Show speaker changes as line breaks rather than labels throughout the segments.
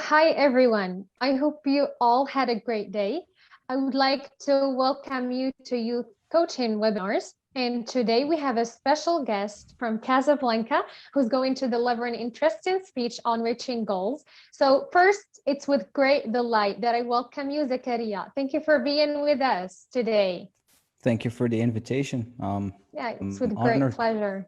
Hi, everyone. I hope you all had a great day. I would like to welcome you to Youth Coaching Webinars. And today we have a special guest from Casablanca who's going to deliver an interesting speech on reaching goals. So first, it's with great delight that I welcome you, Zakariaa. Thank you for being with us today.
Thank you for the invitation.
Yeah, it's
I'm
with great
honored.
pleasure.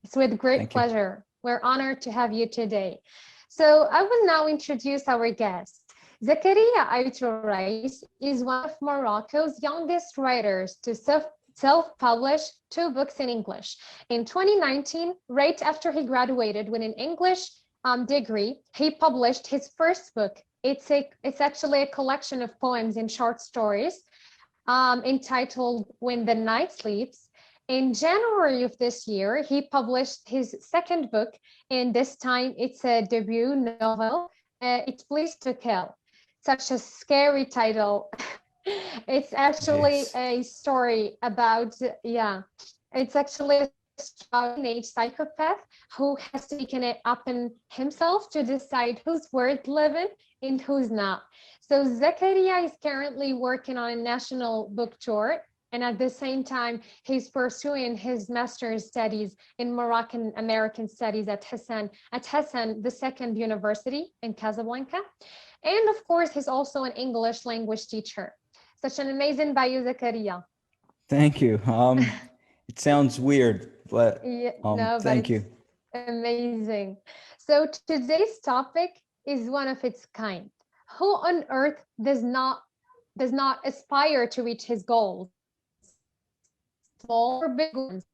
It's with great
Thank you.
pleasure. We're honored to have you today. So I will now introduce our guest. Zakaria Aitouraies is one of Morocco's youngest writers to self-publish 2 books in English. In 2019, right after he graduated with an English degree, he published his first book. It's actually a collection of poems and short stories entitled When the Night Sleeps. In January of this year, he published his second book, and this time it's a debut novel. It's Pleased to Kill. Such a scary title. It's actually
Yes.
a story about, it's actually a teenage psychopath who has taken it upon himself to decide who's worth living and who's not. So Zakariaa is currently working on a national book tour, and at the same time, he's pursuing his master's studies in Moroccan American Studies at Hassan, the second university in Casablanca. And of course, he's also an English language teacher. Such an amazing bio, Zakariaa.
Thank you. It sounds weird, but
Yeah, no, but
thank
it's
you.
amazing. So today's topic is one of its kind. Who on earth does not aspire to reach his goals, small or big ones?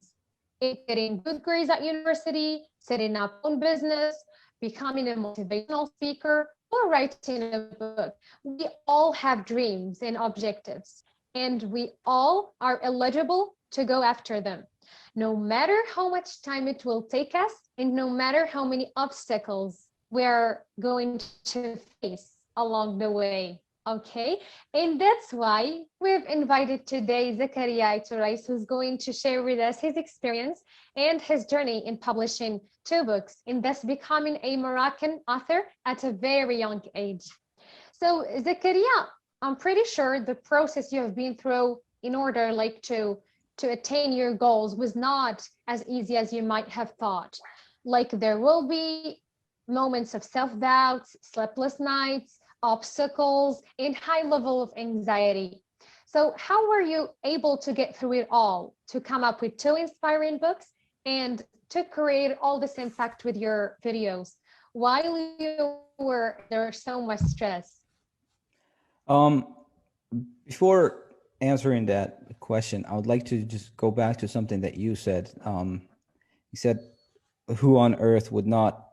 Getting good grades at university, setting up own business, becoming a motivational speaker, or writing a book. We all have dreams and objectives, and we all are eligible to go after them, no matter how much time it will take us, and no matter how many obstacles we're going to face along the way. Okay, and that's why we've invited today Zakaria Aitouraies, who's going to share with us his experience and his journey in publishing 2 books and thus becoming a Moroccan author at a very young age. So Zakaria, I'm pretty sure the process you have been through in order to attain your goals was not as easy as you might have thought. Like there will be moments of self-doubt, sleepless nights, obstacles, and high level of anxiety. So how were you able to get through it all, to come up with 2 inspiring books and to create all this impact with your videos while you were under so much stress?
Um, Before answering that question, I would like to just go back to something that you said. You said, "Who on earth would not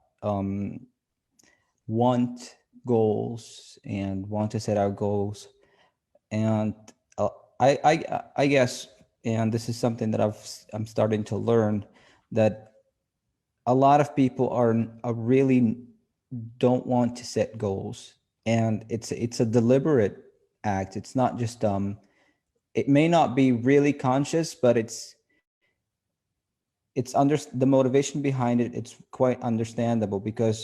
want goals and want to set out goals?" And uh, I guess, and this is something that I'm starting to learn, that a lot of people are really don't want to set goals, and it's a deliberate act. It's not just it may not be really conscious, but it's under the motivation behind it. It's quite understandable because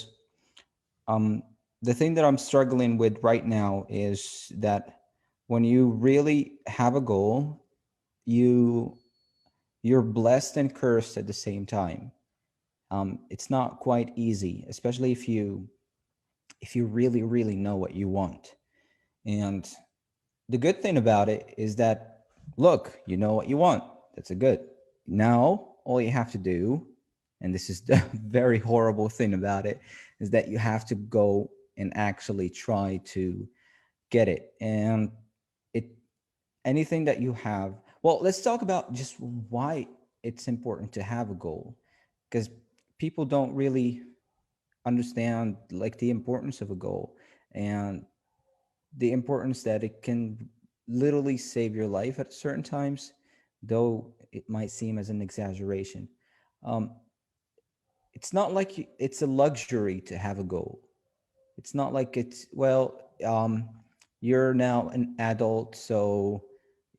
um the thing that I'm struggling with right now is that when you really have a goal, you you're blessed and cursed at the same time. It's not quite easy, especially if you really know what you want. And the good thing about it is that, look, you know what you want. That's a good. Now, all you have to do, and this is the very horrible thing about it, is that you have to go and actually try to get it. And it anything that you have. Well, let's talk about just why it's important to have a goal, because people don't really understand like the importance of a goal and the importance that it can literally save your life at certain times, though it might seem as an exaggeration. um, it's not like it's a luxury to have a goal. It's not like it's, well, you're now an adult, so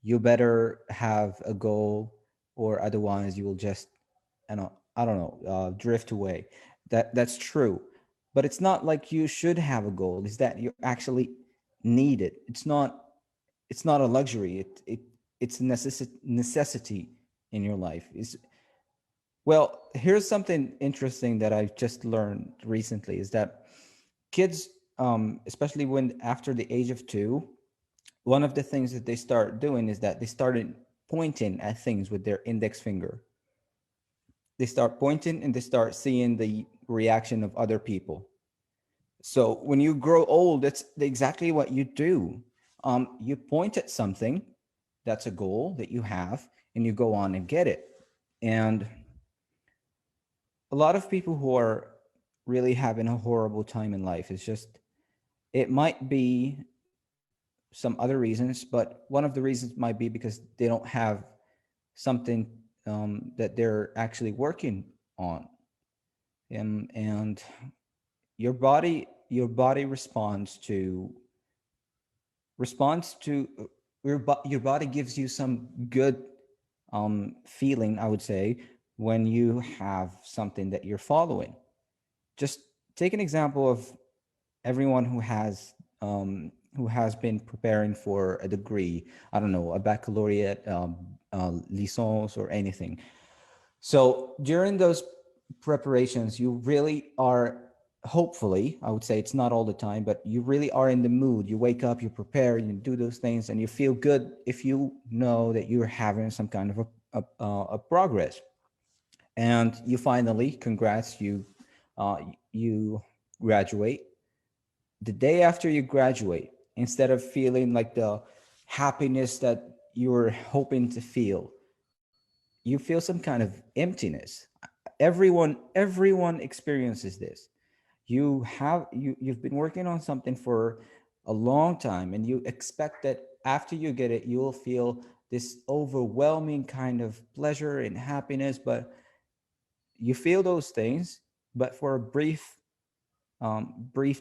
you better have a goal, or otherwise you will just, I don't know, drift away. That's true. but it's not like you should have a goal. It's that you actually need it. It's not a luxury. It's a necessity in your life. Well, here's something interesting that I've just learned recently is that kids, especially when after the age of 2, one of the things that they start doing is that they started pointing at things with their index finger. They start pointing and they start seeing the reaction of other people. So when you grow old, that's exactly what you do. You point at something that's a goal that you have, and you go on and get it. And a lot of people who are really having a horrible time in life is just, it might be some other reasons, but one of the reasons might be because they don't have something that they're actually working on. And your body responds to your body gives you some good feeling, I would say, when you have something that you're following. Just take an example of everyone who has been preparing for a degree, I don't know, a baccalaureate, licence, or anything. So during those preparations, you really are, hopefully, I would say it's not all the time, but you really are in the mood. You wake up, you prepare, you do those things, and you feel good if you know that you're having some kind of a progress. And you finally, congrats, you graduate. The day after you graduate, instead of feeling like the happiness that you were hoping to feel, you feel some kind of emptiness. Everyone experiences this. You've been working on something for a long time, and you expect that after you get it, you will feel this overwhelming kind of pleasure and happiness. But you feel those things, but for a brief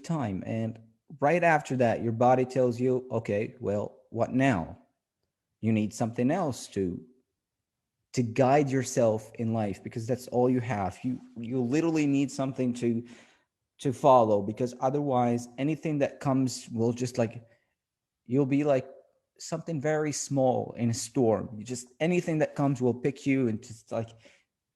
time. And right after that, your body tells you, okay, well, what now? You need something else to guide yourself in life, because that's all you have. You literally need something to follow, because otherwise anything that comes will just like, you'll be like something very small in a storm. You just, anything that comes will pick you and just like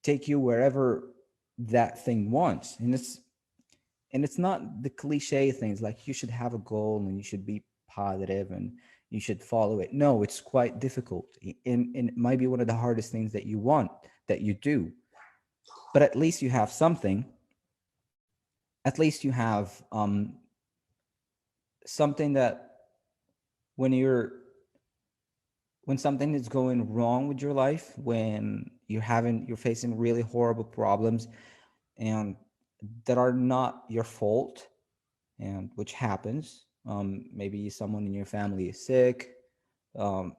take you wherever that thing wants. And it's not the cliche things like you should have a goal and you should be positive and you should follow it. No, it's quite difficult, and it might be one of the hardest things that you want, that you do. But at least you have something. At least you have something that when you're when something is going wrong with your life, when you're facing really horrible problems and that are not your fault, and which happens. Maybe someone in your family is sick, um,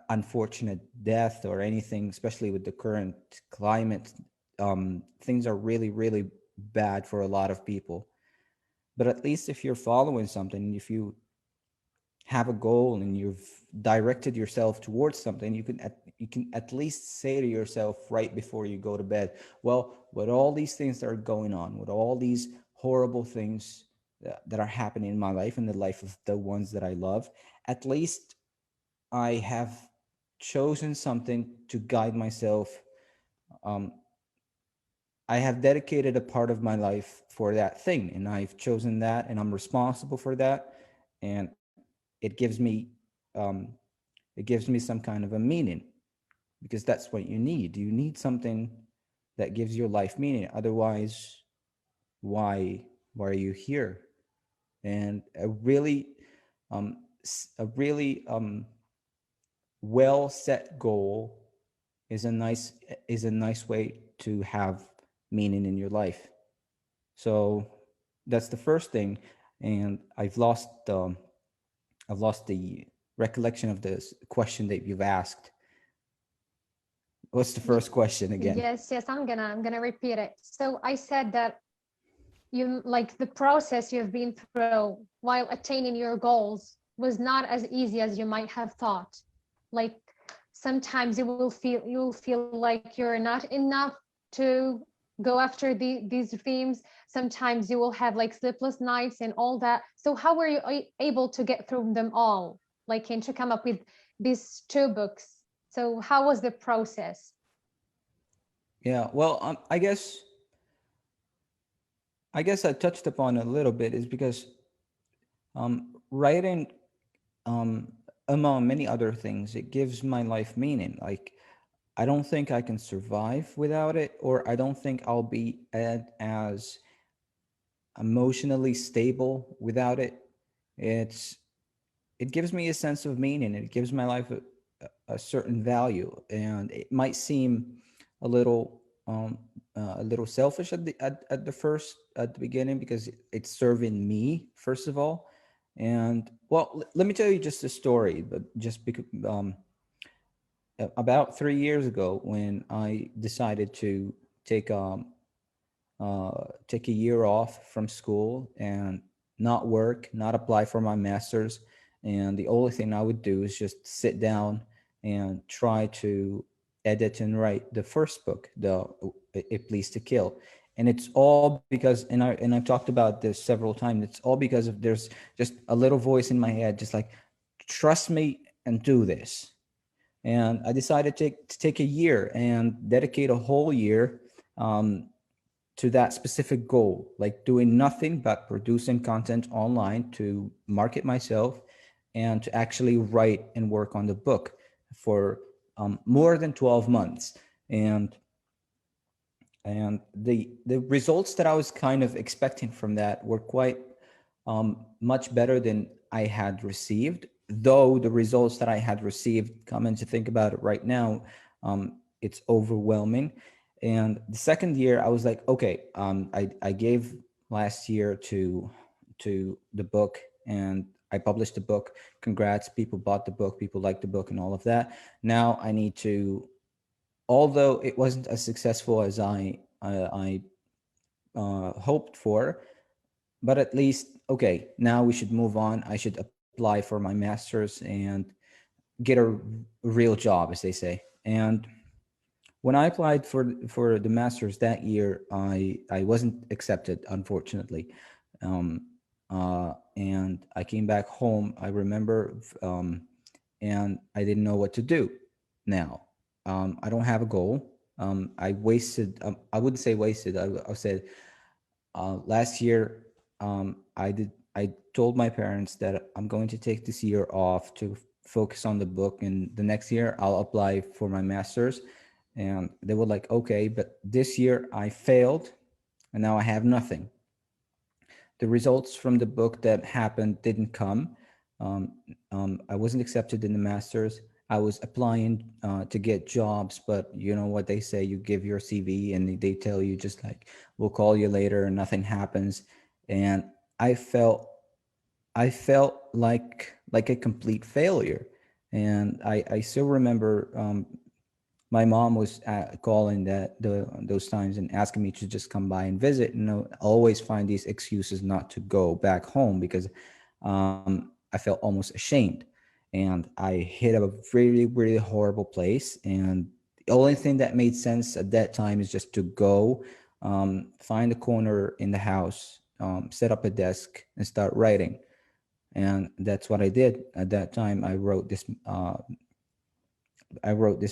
unfortunate death, or anything, especially with the current climate. Things are really, really bad for a lot of people. But at least if you're following something, if you have a goal and you've directed yourself towards something, you can at least say to yourself right before you go to bed, well, with all these things that are going on, with all these horrible things that are happening in my life and the life of the ones that I love, at least I have chosen something to guide myself. um, I have dedicated a part of my life for that thing, and I've chosen that, and I'm responsible for that. And it gives me um, it gives me some kind of a meaning, because that's what you need. You need something that gives your life meaning. Otherwise, why are you here? And a really well set goal is a nice way to have meaning in your life. So that's the first thing. And I've lost the recollection of this question that you've asked. What's the first question again?
Yes, I'm gonna repeat it. So I said that you like the process you've been through while attaining your goals was not as easy as you might have thought. Like sometimes you will feel like you're not enough to go after these dreams. Sometimes you will have like sleepless nights and all that. So how were you able to get through them all? Like, and to come up with these two books? So how was the process?
Yeah, well, I guess I touched upon a little bit is because writing, um, among many other things, it gives my life meaning. Like, I don't think I can survive without it, or I don't think I'll be as emotionally stable without it. It's it gives me a sense of meaning. It gives my life a certain value, and it might seem a little a little selfish at the beginning, because it's serving me first of all. And well, let me tell you just a story, but just because about 3 years ago, when I decided to take take a year off from school and not work, not apply for my master's. And the only thing I would do is just sit down and try to edit and write the first book, the It Please to Kill. And it's all because, and I've talked about this several times. It's all because of there's just a little voice in my head, just like, trust me and do this. And I decided to take a year and dedicate a whole year to that specific goal, like doing nothing but producing content online to market myself and to actually write and work on the book for more than 12 months. And the results that I was kind of expecting from that were quite much better than I had received. Though the results that I had received, coming to think about it right now, it's overwhelming. And the second year, I was like, okay, I gave last year to the book, and I published the book. Congrats, people bought the book, people liked the book, and all of that. Now I need to, although it wasn't as successful as I hoped for, but at least, okay, now we should move on. I should apply for my master's and get a real job, as they say. And when I applied for the master's that year, I wasn't accepted, unfortunately. And I came back home, I remember, and I didn't know what to do now. I don't have a goal. I wasted, I wouldn't say wasted, I said, last year, I told my parents that I'm going to take this year off to focus on the book, and the next year I'll apply for my master's. And they were like, okay, but this year I failed, and now I have nothing. The results from the book that happened didn't come. Um, I wasn't accepted in the master's. I was applying to get jobs, but you know what they say, you give your CV and they tell you just like, we'll call you later, and nothing happens. And I felt I felt like a complete failure. And I still remember my mom was calling those times and asking me to just come by and visit. And I always find these excuses not to go back home, because I felt almost ashamed, and I hit a really really horrible place. And the only thing that made sense at that time is just to go, find a corner in the house, set up a desk, and start writing. And that's what I did at that time. I wrote this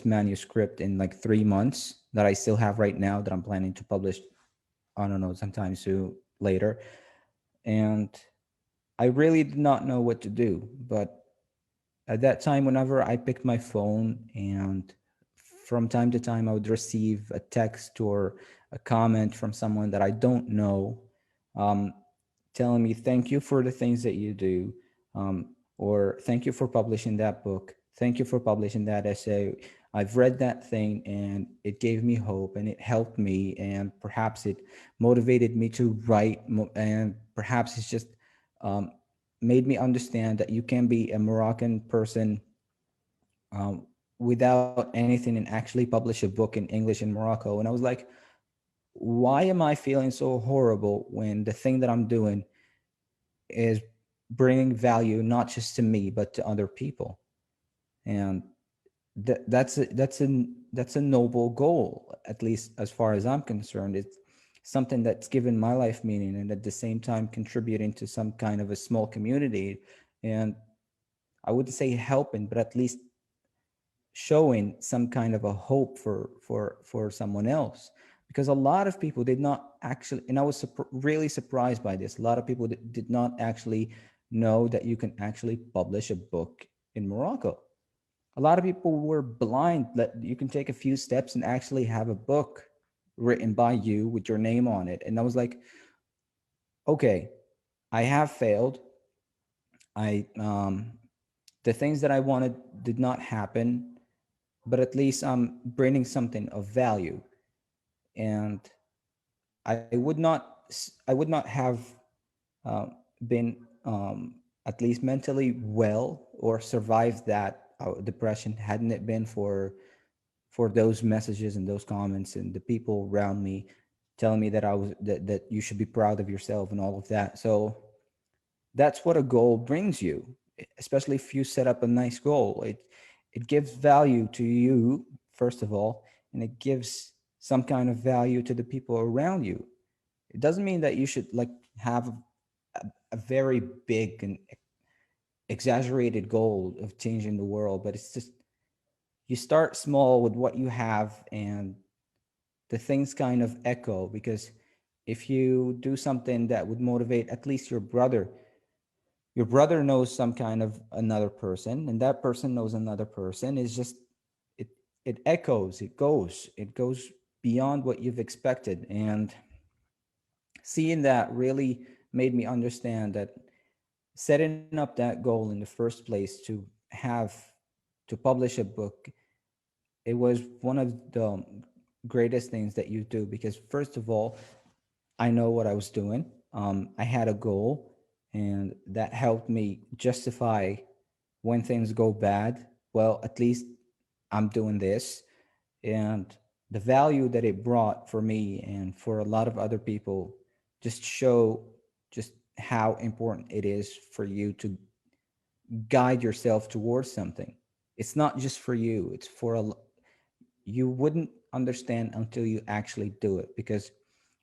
manuscript in like 3 months, that I still have right now, that I'm planning to publish, I don't know, sometime soon later. And I really did not know what to do. But at that time, whenever I picked my phone, and from time to time I would receive a text or a comment from someone that I don't know, um, telling me, thank you for the things that you do, or thank you for publishing that book, thank you for publishing that essay. I've read that thing and it gave me hope, and it helped me, and perhaps it motivated me to write, and perhaps it's just um, made me understand that you can be a Moroccan person um, without anything, and actually publish a book in English in Morocco. And I was like, why am I feeling so horrible when the thing that I'm doing is bringing value not just to me but to other people? And that's a noble goal, at least as far as I'm concerned. It's something that's given my life meaning, and at the same time contributing to some kind of a small community. And I wouldn't say helping, but at least showing some kind of a hope for someone else, because a lot of people did not actually, and I was really surprised by this, a lot of people did not actually know that you can actually publish a book in Morocco. A lot of people were blind that you can take a few steps and actually have a book written by you with your name on it. And I was like, okay, I have failed. I The things that I wanted did not happen, but at least I'm bringing something of value. And I would not have been at least mentally well or survived that depression hadn't it been for those messages and those comments and the people around me telling me that that you should be proud of yourself and all of that. So that's what a goal brings you, especially if you set up a nice goal. It gives value to you first of all, and it gives some kind of value to the people around you. It doesn't mean that you should like have a very big and exaggerated goal of changing the world, but it's just you start small with what you have, and the things kind of echo. Because if you do something that would motivate at least your brother knows some kind of another person, and that person knows another person, is just it it echoes, it goes beyond what you've expected. And seeing that really made me understand that setting up that goal in the first place to publish a book, it was one of the greatest things that you do. Because first of all, I know what I was doing. I had a goal, and that helped me justify when things go bad. Well, at least I'm doing this. And the value that it brought for me and for a lot of other people just show just how important it is for you to guide yourself towards something. It's not just for you, it's for you wouldn't understand until you actually do it. Because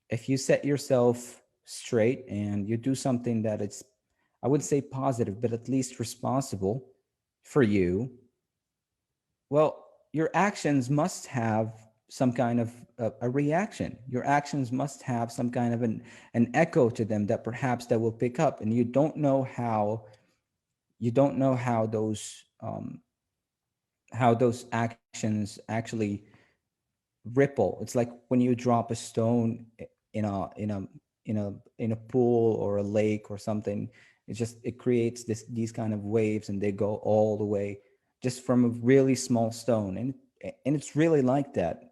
if you set yourself straight and you do something that it's, I would say positive, but at least responsible for you, well, your actions must have some kind of a reaction. Your actions must have some kind of an echo to them that perhaps that will pick up. And you don't know how those actions actually ripple. It's like when you drop a stone in a pool or a lake or something. It creates these kind of waves, and they go all the way just from a really small stone. And it's really like that.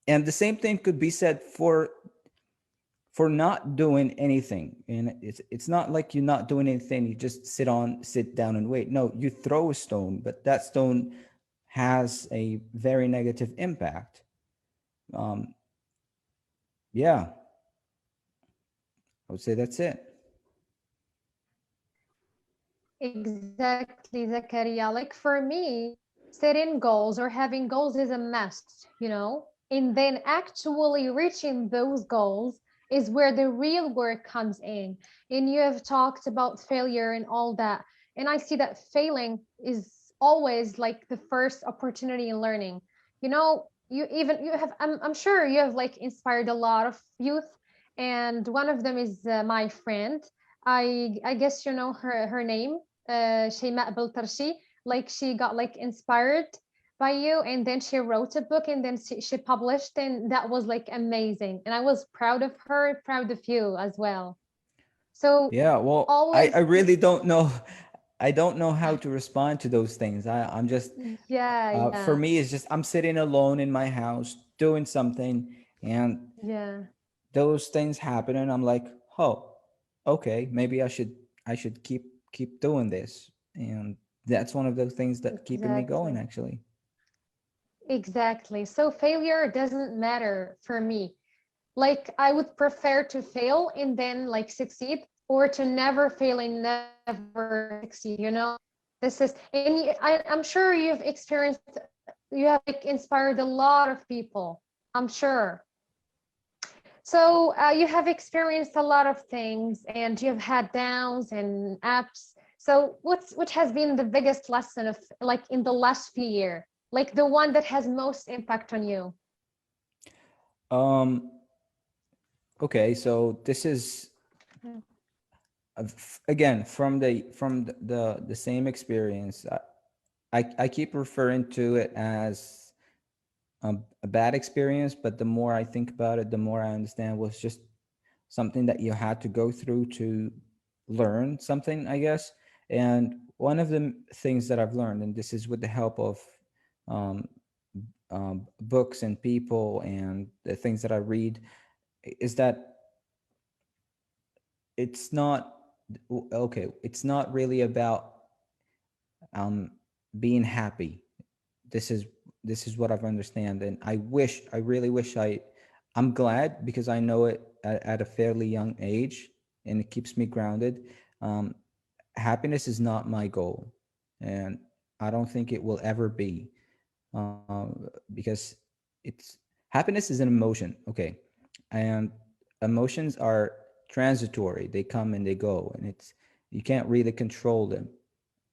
And the same thing could be said for not doing anything. And it's not like you're not doing anything, you just sit down and wait. No, you throw a stone, but that stone has a very negative impact. um yeah, I would say that's it.
Exactly, Zakaria. Like for me, setting goals or having goals is a must, and then actually reaching those goals is where the real work comes in. And you have talked about failure and all that. And I see that failing is always like the first opportunity in learning. I'm sure you have like inspired a lot of youth, and one of them is my friend. I guess you know her name, Shayma Beltarshi. Like she got like inspired by you, and then she wrote a book, and then she published, and that was like amazing. And I was proud of her, proud of you as well. So
Yeah, well,
always,
I really don't know. I don't know how to respond to those things. I'm just
yeah,
for
yeah,
me it's just I'm sitting alone in my house doing something, and
yeah,
those things happen, and I'm like, oh, okay, maybe I should keep doing this. And that's one of those things that keeping me going
exactly.
actually.
Exactly. So failure doesn't matter for me. Like I would prefer to fail and then like succeed, or to never fail and never succeed. This is, and I'm sure you've experienced You have like inspired a lot of people, I'm sure. So you have experienced a lot of things, and you've had downs and ups. So what has been the biggest lesson of like in the last few years, like the one that has most impact on you?
Um, okay, so this is
Mm.
again from the same experience. I keep referring to it as a bad experience, but the more I think about it, the more I understand was just something that you had to go through to learn something, I guess. And one of the things that I've learned, and this is with the help of um, books and people and the things that I read, is that it's not okay. It's not really about um, being happy. This is this is what I've understand, and I really wish I'm glad because I know it at a fairly young age, and it keeps me grounded. Um, Happiness is not my goal, and I don't think it will ever be, because it's happiness is an emotion, okay, and emotions are transitory. They come and they go, and it's you can't really control them,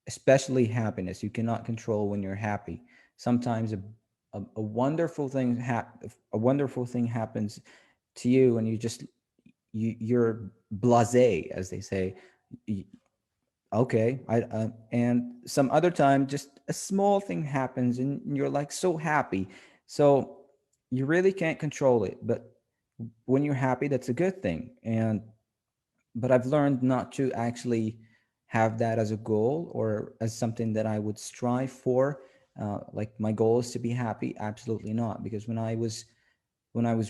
especially happiness. You cannot control when you're happy. Sometimes a wonderful thing a wonderful thing happens to you, and you're blasé, as they say. Okay, and some other time just a small thing happens and you're like so happy. So you really can't control it, but when you're happy, that's a good thing. And but I've learned not to actually have that as a goal or as something that I would strive for. Like my goal is to be happy. Absolutely not. Because when I was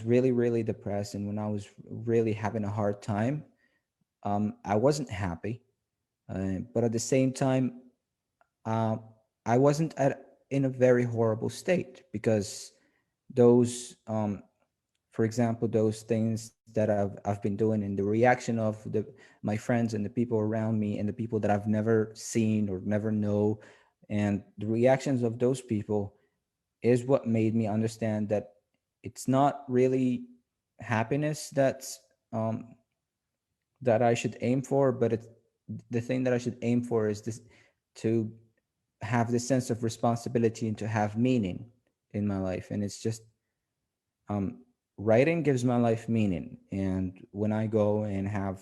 really really depressed and when I was really having a hard time, I wasn't happy. But at the same time, uh, I wasn't in a very horrible state, because those, for example, those things that I've been doing and the reaction of my friends and the people around me and the people that I've never seen or never know, and the reactions of those people is what made me understand that it's not really happiness um, that I should aim for, but it's the thing that I should aim for is this, to have this sense of responsibility and to have meaning in my life. And it's just um, writing gives my life meaning. And when I go and have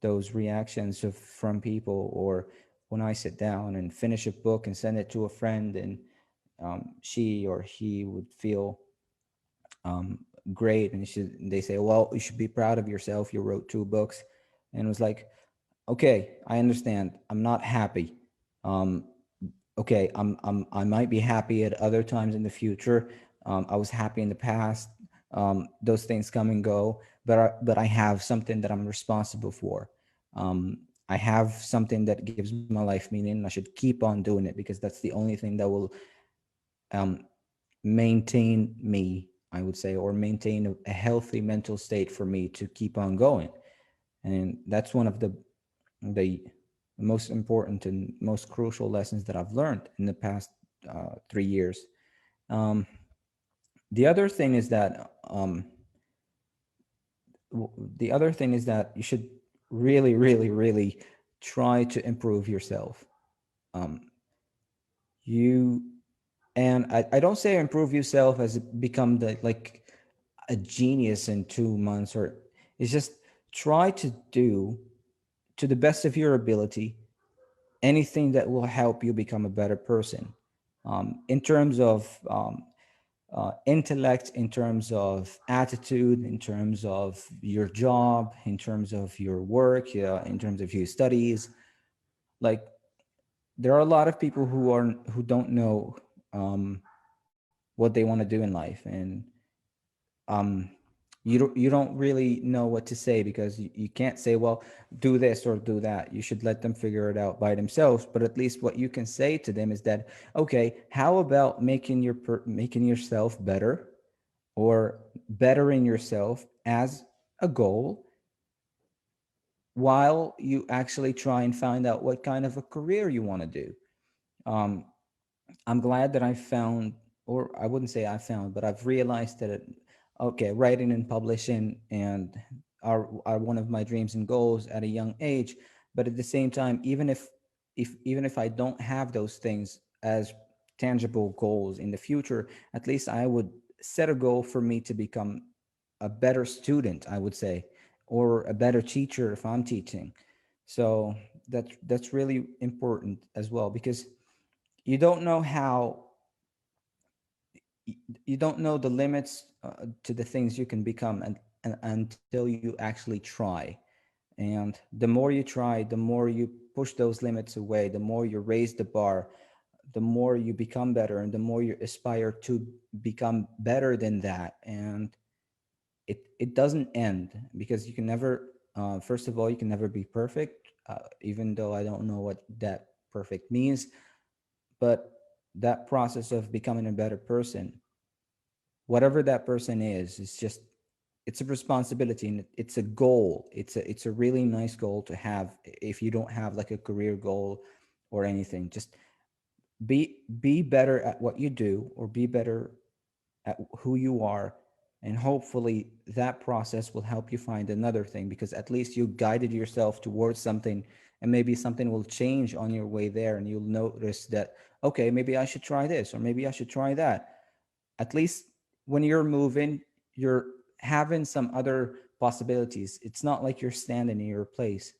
those reactions from people, or when I sit down and finish a book and send it to a friend, and she or he would feel um, great, and they say, well, you should be proud of yourself, you wrote 2 books. And it was like, okay, I understand, I'm not happy. um, okay, I might be happy at other times in the future. I was happy in the past. Those things come and go, but I have something that I'm responsible for. I have something that gives my life meaning. I should keep on doing it because that's the only thing that will um, maintain me, I would say, or maintain a healthy mental state for me to keep on going. And that's one of the most important and most crucial lessons that I've learned in the past 3 years. Um, the other thing is that the other thing is that you should really, really, really try to improve yourself. Um, you and I don't say improve yourself as become the like a genius in 2 months, or it's just try to do to the best of your ability anything that will help you become a better person, in terms of intellect, in terms of attitude, in terms of your job, in terms of your work, in terms of your studies. Like there are a lot of people who don't know um, what they want to do in life, and um, you don't really know what to say, because you can't say, well, do this or do that. You should let them figure it out by themselves. But at least what you can say to them is that, okay, how about making yourself better, or bettering yourself as a goal, while you actually try and find out what kind of a career you want to do. um, I'm glad that I found or I wouldn't say I found, but I've realized that okay, writing and publishing and are one of my dreams and goals at a young age. But at the same time, even if I don't have those things as tangible goals in the future, at least I would set a goal for me to become a better student, I would say, or a better teacher if I'm teaching. So that's really important as well, because you don't know how you don't know the limits to the things you can become, and until you actually try. And the more you try, the more you push those limits away, the more you raise the bar, the more you become better, and the more you aspire to become better than that. And it doesn't end, because you can never first of all, you can never be perfect, even though I don't know what that perfect means. But that process of becoming a better person, whatever that person is, it's just, it's a responsibility, and it's a goal. It's a really nice goal to have if you don't have like a career goal or anything. Just be better at what you do, or be better at who you are, and hopefully that process will help you find another thing, because at least you guided yourself towards something, and maybe something will change on your way there, and you'll notice that, okay, maybe I should try this, or maybe I should try that. At least when you're moving, you're having some other possibilities. It's not like you're standing in your place.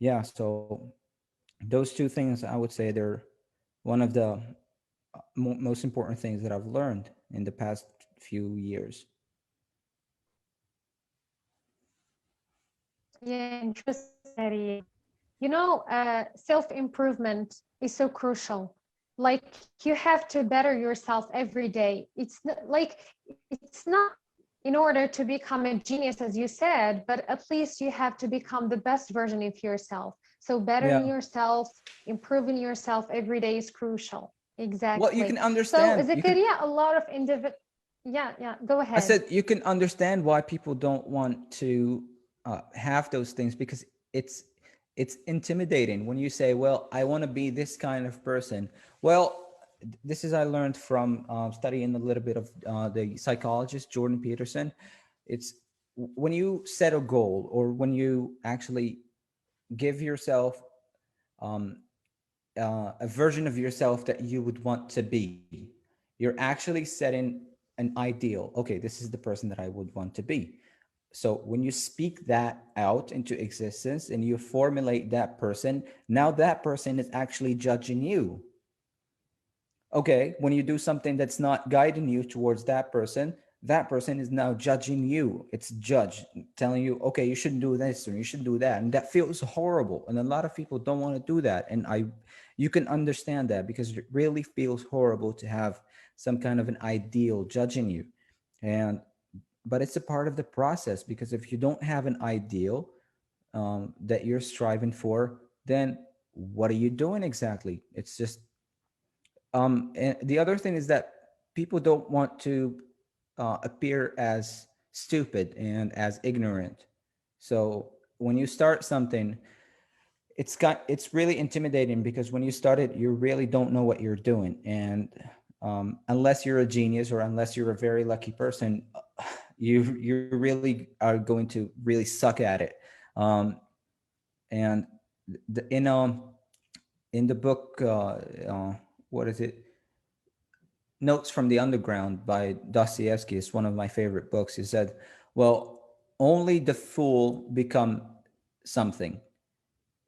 Yeah, so those two things, I would say, they're one of the most important things that I've learned in the past few years.
Yeah, interesting, Zaria. You know, self-improvement is so crucial. Like you have to better yourself every day. It's not in order to become a genius, as you said, but at least you have to become the best version of yourself. So bettering
Yeah.
yourself, improving yourself every day is crucial.
Well, you
Exactly.
can
So
understand. You can.
Zakaria, a lot of individual. Yeah, yeah. Go
I
ahead.
said you can understand why people don't want to have those things, because it's it's intimidating when you say, "Well, I want to be this kind of person." Well, this is I learned from studying a little bit of the psychologist Jordan Peterson. It's when you set a goal, or when you actually give yourself um, a version of yourself that you would want to be, you're actually setting an ideal. Okay, this is the person that I would want to be. So when you speak that out into existence and you formulate that person, now that person is actually judging you. Okay, when you do something that's not guiding you towards that person is now judging you. It's judge telling you, okay, you shouldn't do this or you should do that, and that feels horrible. And a lot of people don't want to do that, and you can understand that, because it really feels horrible to have some kind of an ideal judging you. And but it's a part of the process, because if you don't have an ideal that you're striving for, then what are you doing exactly? It's just and the other thing is that people don't want to appear as stupid and as ignorant. So when you start something, it's really intimidating, because when you start it, you really don't know what you're doing, and unless you're a genius, or unless you're a very lucky person, you really are going to really suck at it. Um, and the, in the book, what is it? Notes from the Underground by Dostoevsky is one of my favorite books. He said, well, only the fool become something.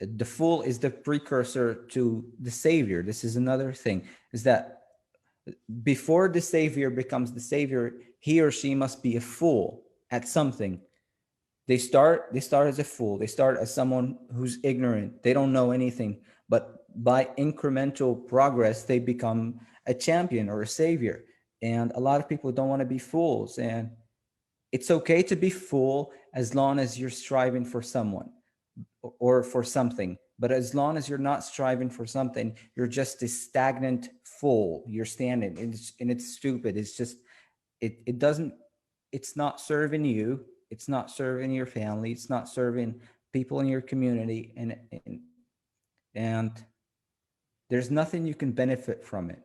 The fool is the precursor to the savior. This is another thing, is that before the savior becomes the savior, he or she must be a fool at something. They start as a fool. They start as someone who's ignorant. They don't know anything. But by incremental progress, they become a champion or a savior. And a lot of people don't want to be fools. And it's okay to be fool as long as you're striving for someone or for something. But as long as you're not striving for something, you're just a stagnant fool. You're standing, and it's stupid. It's just it doesn't, it's not serving you, it's not serving your family, it's not serving people in your community, and there's nothing you can benefit from it.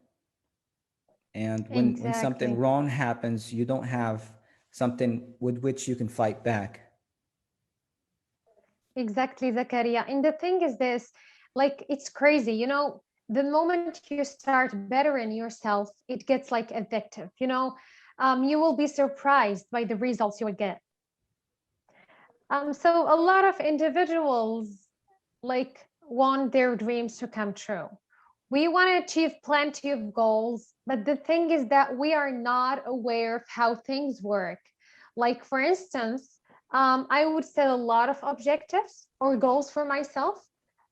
And when something
Exactly.
wrong happens, you don't have something with which you can fight back.
Exactly, Zakaria. And the thing is this, like it's crazy, the moment you start bettering yourself, it gets like addictive. You will be surprised by the results you will get. So a lot of individuals like want their dreams to come true. We want to achieve plenty of goals, but the thing is that we are not aware of how things work. Like, for instance, I would set a lot of objectives or goals for myself.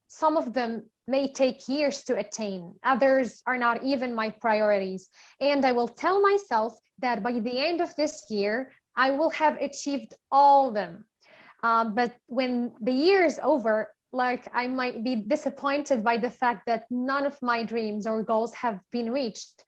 Some of them may take years to attain, others are not even my priorities. And I will tell myself that by the end of this year, I will have achieved all of them. But when the year is over, like I might be disappointed by the fact that none of my dreams or goals have been reached.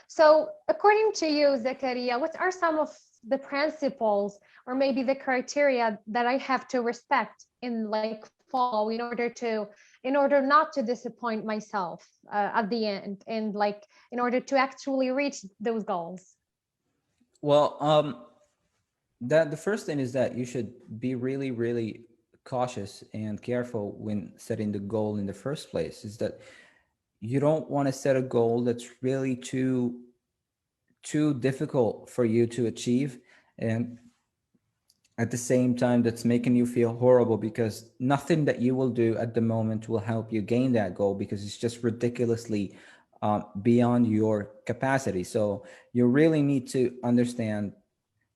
So, according to you, Zakaria, what are some of the principles or maybe the criteria that I have to respect in like follow in order not to disappoint myself at the end and like in order to actually reach those goals?
Well, that the first thing is that you should be really, really cautious and careful when setting the goal in the first place. Is that you don't want to set a goal that's really too difficult for you to achieve, and at the same time that's making you feel horrible because nothing that you will do at the moment will help you gain that goal because it's just ridiculously beyond your capacity. So you really need to understand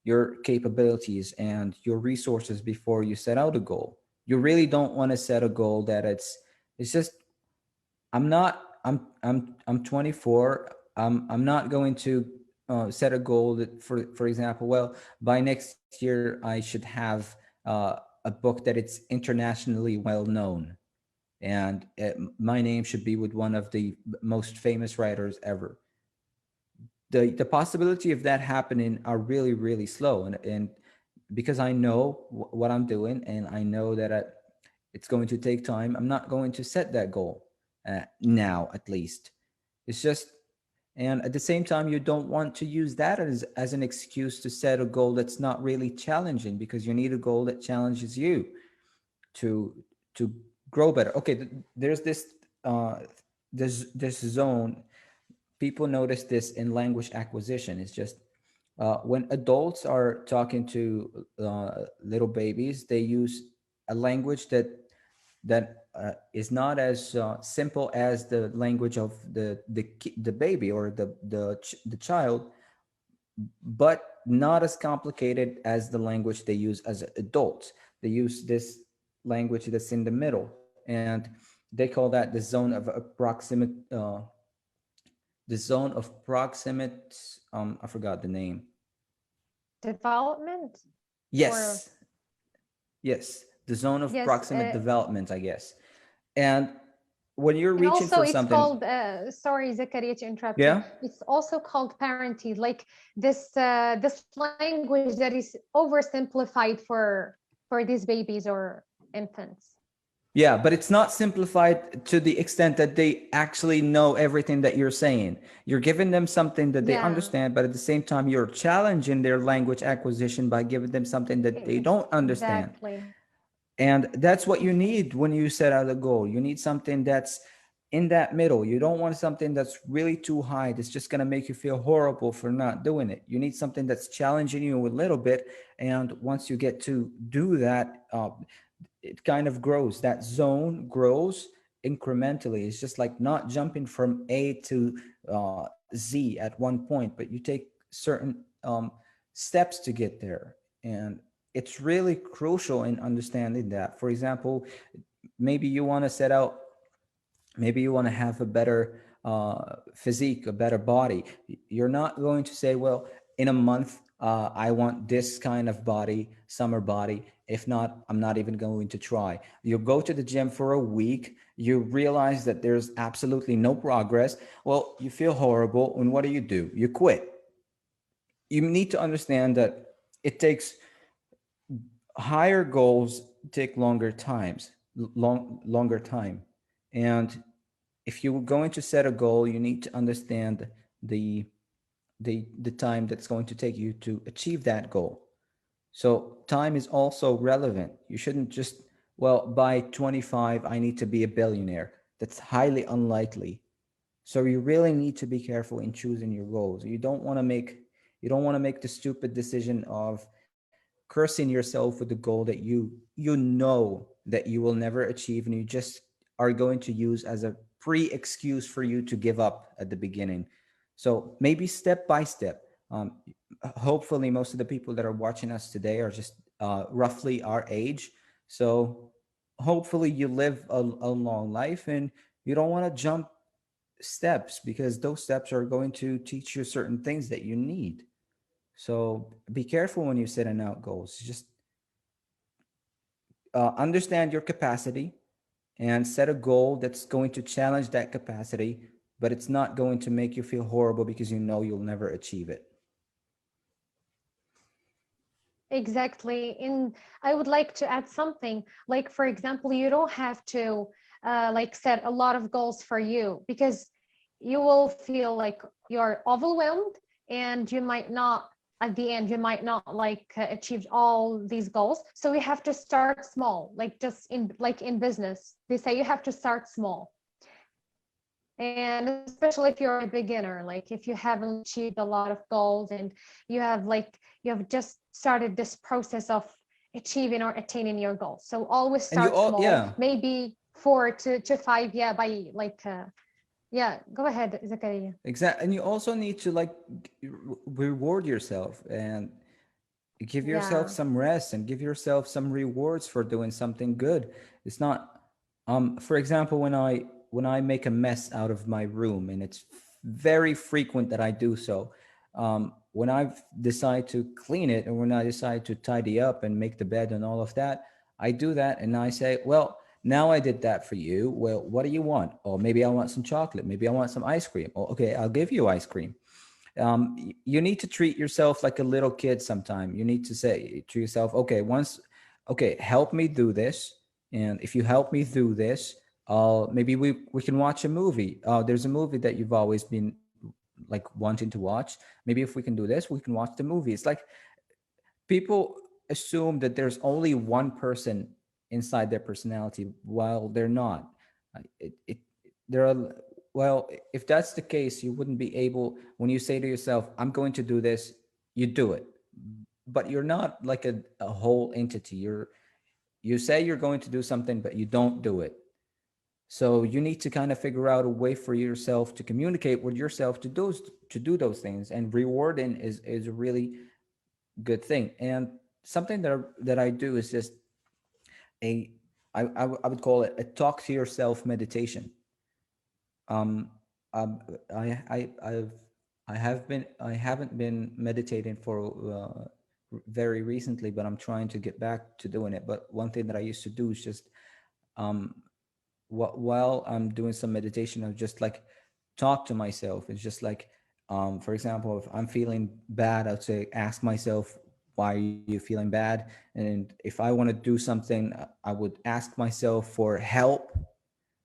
your capabilities and your resources before you set out a goal. You really don't want to set a goal that it's just I'm not I'm 24. I'm not going to set a goal that for example, well, by next year I should have a book that it's internationally well known, and my name should be with one of the most famous writers ever. The possibility of that happening are really, really slow, and because I know what I'm doing and I know that it's going to take time, I'm not going to set that goal now, at least. It's just, and at the same time, you don't want to use that as an excuse to set a goal that's not really challenging, because you need a goal that challenges you to to grow better. Okay, there's this zone. People notice this in language acquisition. It's just when adults are talking to little babies, they use a language that is not as simple as the language of the baby or the child, but not as complicated as the language they use as adults. They use this language that's in the middle, and they call that the zone of proximate. I forgot the name.
Development or
Yes, yes, the zone of
yes,
proximate development, I guess. And when you're
and
reaching
also
for
it's
something,
called sorry, Zakaria, to interrupt you.
yeah,
It's also called parenting, like this language that is oversimplified for these babies or infants.
yeah, but it's not simplified to the extent that they actually know everything that you're saying. You're giving them something that they
Yeah,
understand, but at the same time, you're challenging their language acquisition by giving them something that they don't understand.
exactly.
And that's what you need when you set out a goal. You need something that's in that middle. You don't want something that's really too high. That's just going to make you feel horrible for not doing it. You need something that's challenging you a little bit. And once you get to do that, it kind of grows. That zone grows incrementally. It's just like not jumping from A to Z at one point, but you take certain steps to get there. And it's really crucial in understanding that. For example, maybe you want to set out, maybe you want to have a better physique, a better body. You're not going to say, well, in a month, I want this kind of body, summer body. If not, I'm not even going to try. You go to the gym for a week, you realize that there's absolutely no progress. Well, you feel horrible. And what do? You quit. You need to understand that it takes higher goals take longer time. And if you're going to set a goal, you need to understand the the time that's going to take you to achieve that goal. So time is also relevant. You shouldn't just, well, by 25 I need to be a billionaire. That's highly unlikely. So you really need to be careful in choosing your goals. You don't want to make the stupid decision of cursing yourself with the goal that you know that you will never achieve, and you just are going to use as a pre-excuse for you to give up at the beginning. So maybe step by step. Hopefully most of the people that are watching us today are just roughly our age. So hopefully you live a long life, and you don't want to jump steps, because those steps are going to teach you certain things that you need. So be careful when you set out goals. Just understand your capacity and set a goal that's going to challenge that capacity, but it's not going to make you feel horrible because you know you'll never achieve it.
Exactly. And I would like to add something. Like, for example, you don't have to like set a lot of goals for you, because you will feel like you're overwhelmed, and you might not, at the end, you might not like achieve all these goals. So you have to start small, like just in business. They say you have to start small. And especially if you're a beginner, like if you haven't achieved a lot of goals, and you have just started this process of achieving or attaining your goals, so always
And you
start
all,
small,
yeah,
maybe 4 to 5, yeah, by like yeah, go ahead, Zakaria.
exactly. And you also need to like reward yourself and give yourself
Yeah.
some rest and give yourself some rewards for doing something good. It's not, for example, when I make a mess out of my room, and it's very frequent that I do so. When I decide to clean it, and when I decide to tidy up and make the bed and all of that, I do that and I say, well, now I did that for you. Well, what do you want? Or maybe I want some chocolate. Maybe I want some ice cream. Or okay, I'll give you ice cream. You need to treat yourself like a little kid sometime. You need to say to yourself, okay, help me do this. And if you help me do this, maybe we can watch a movie. There's a movie that you've always been like wanting to watch. Maybe if we can do this, we can watch the movie. It's like people assume that there's only one person inside their personality, while they're not. It there are, well, if that's the case, you wouldn't be able, when you say to yourself, I'm going to do this, you do it. But you're not like a whole entity. You say you're going to do something, but you don't do it. So you need to kind of figure out a way for yourself to communicate with yourself to do those things. And rewarding is a really good thing. And something that I do is just a I would call it a talk to yourself meditation. Um, um I've I haven't been meditating for very recently, but I'm trying to get back to doing it. But one thing that I used to do is just um while I'm doing some meditation, I just like talk to myself. It's just like, for example, if I'm feeling bad, I'd say, ask myself, why are you feeling bad? And if I want to do something, I would ask myself for help.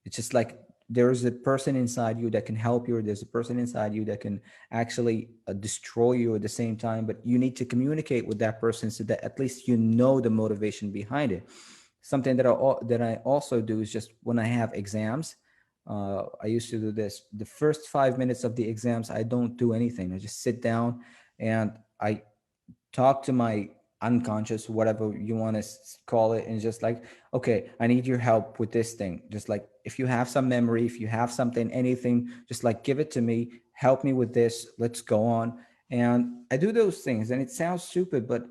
It's just like there's a person inside you that can help you, or there's a person inside you that can actually destroy you at the same time. But you need to communicate with that person so that at least you know the motivation behind it. Something that I also do is just when I have exams, I used to do this. The first 5 minutes of the exams, I don't do anything. I just sit down and I talk to my unconscious, whatever you want to call it, and just like, okay, I need your help with this thing. Just like, if you have some memory, if you have something, anything, just like give it to me, help me with this, let's go on. And I do those things, and it sounds stupid, but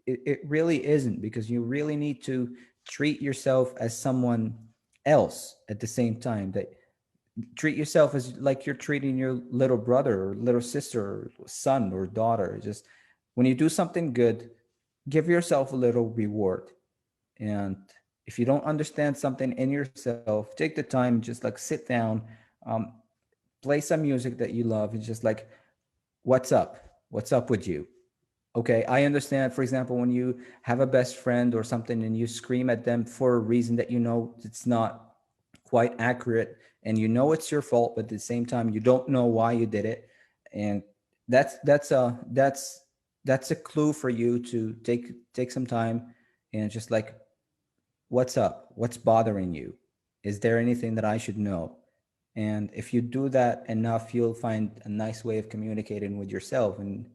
it really isn't, because you really need to treat yourself as someone else at the same time. That treat yourself as like you're treating your little brother or little sister or son or daughter. Just when you do something good, give yourself a little reward. And if you don't understand something in yourself, take the time, just like sit down, um, play some music that you love. It's just like, what's up? What's up with you? Okay, I understand, for example, when you have a best friend or something and you scream at them for a reason that you know it's not quite accurate, and you know it's your fault, but at the same time, you don't know why you did it. And that's a clue for you to take some time and just like, what's up, what's bothering you, is there anything that I should know? And if you do that enough, you'll find a nice way of communicating with yourself. And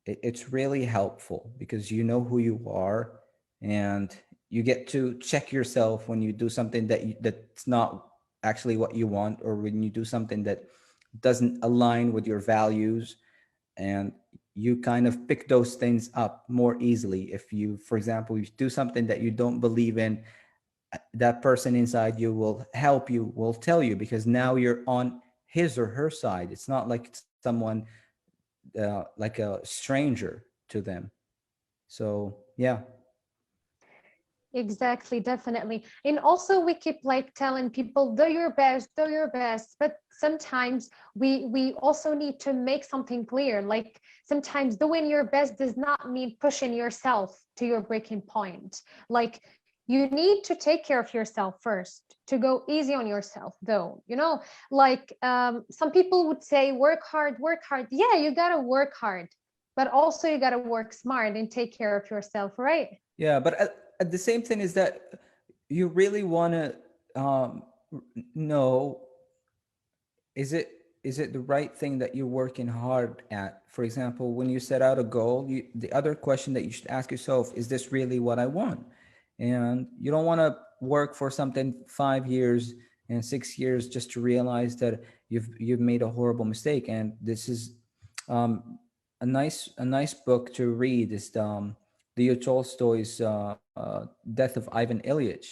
it's really helpful because you know who you are, and you get to check yourself when you do something that's not actually what you want, or when you do something that doesn't align with your values. And you kind of pick those things up more easily. If you, for example, you do something that you don't believe in, that person inside you will help you, will tell you, because now you're on his or her side. It's not like someone like a stranger to them. So yeah.
Exactly, definitely. And also we keep like telling people, do your best, do your best. But sometimes we also need to make something clear. Like sometimes doing your best does not mean pushing yourself to your breaking point. Like you need to take care of yourself first, to go easy on yourself though. Like some people would say, work hard, work hard. Yeah, you gotta work hard, but also you gotta work smart and take care of yourself, right?
Yeah, but at the same thing is that you really want to know, is it is it the right thing that you're working hard at? For example, when you set out a goal, the other question that you should ask yourself, is this really what I want? And you don't want to work for something 5 years and 6 years just to realize that you've made a horrible mistake. And this is a nice book to read is Leo Tolstoy's Death of Ivan Ilyich.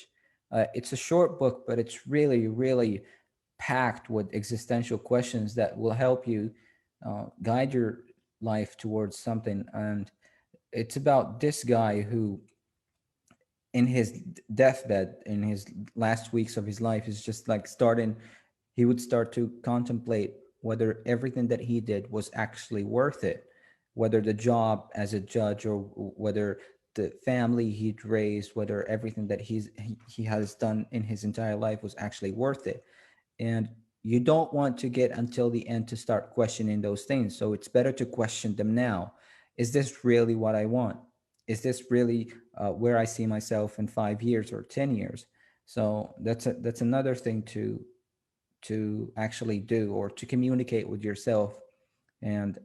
It's a short book, but it's really, really packed with existential questions that will help you guide your life towards something. And it's about this guy who, in his deathbed, in his last weeks of his life, is just like he would start to contemplate whether everything that he did was actually worth it, whether the job as a judge, or whether the family he'd raised, whether everything that he has done in his entire life was actually worth it. And you don't want to get until the end to start questioning those things. So it's better to question them now. Is this really what I want? Is this really where I see myself in 5 years or 10 years? So that's another thing to actually do, or to communicate with yourself. And